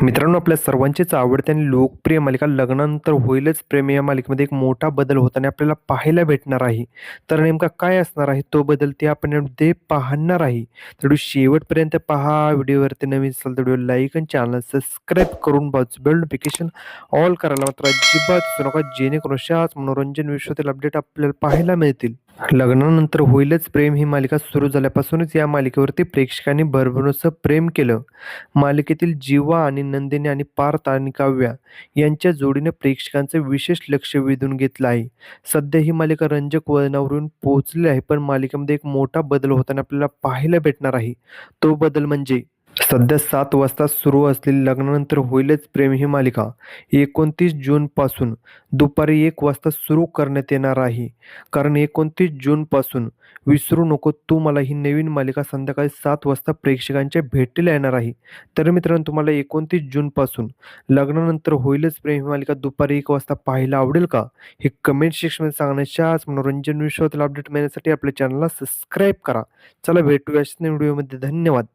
मित्रांनो, आपल्या सर्वांचीच आवडती आणि लोकप्रिय मालिका लग्नानंतर होईलच प्रेम या मालिकेमध्ये एक मोठा बदल होताना आपल्याला पाहायला भेटणार आहे. तर नेमका काय असणार आहे तो बदल ते आपण यामध्ये पाहणार आहे. तर व्हिडिओ शेवटपर्यंत पहा. व्हिडिओवरती नवीन असाल तर व्हिडिओ लाईक आणि चॅनल सबस्क्राईब करून बाजू बेल नोटिफिकेशन ऑल करायला मात्र अजिबात विसरू नका, जेणेकरून अशाच मनोरंजन विश्वातील अपडेट आपल्याला पाहायला मिळतील. लग्नानंतर होईलच प्रेम ही मालिका सुरू झाल्यापासूनच या मालिकेवरती प्रेक्षकांनी भरभरूस प्रेम केलं. मालिकेतील जीवा आणि नंदिनी आणि पार्थ आणि काव्या यांच्या जोडीने प्रेक्षकांचं विशेष लक्ष वेधून घेतलं आहे. सध्या ही मालिका रंजक वळणावरून पोहोचली आहे, पण मालिकेमध्ये एक मोठा बदल होताना आपल्याला पाहायला भेटणार आहे. तो बदल म्हणजे सध्या 7 वाजता सुरू असलेली लग्नानंतर होईलच प्रेम ही मालिका 29 जूनपासून दुपारी 1 वाजता सुरू करण्यात येणार आहे. कारण 29 जूनपासून विसरू नको तू मला ही नवीन मालिका संध्याकाळी 7 वाजता प्रेक्षकांच्या भेटीला येणार आहे. तर मित्रांनो, तुम्हाला 29 जूनपासून लग्नानंतर होईलच प्रेम ही मालिका दुपारी 1 वाजता पाहायला आवडेल का? हे कमेंट सेक्शनमध्ये सांगण्याच्याच मनोरंजन विश्वातील अपडेट मिळण्यासाठी आपल्या चॅनलला सबस्क्राईब करा. चला भेटूया अशाच नवीन व्हिडिओमध्ये. धन्यवाद.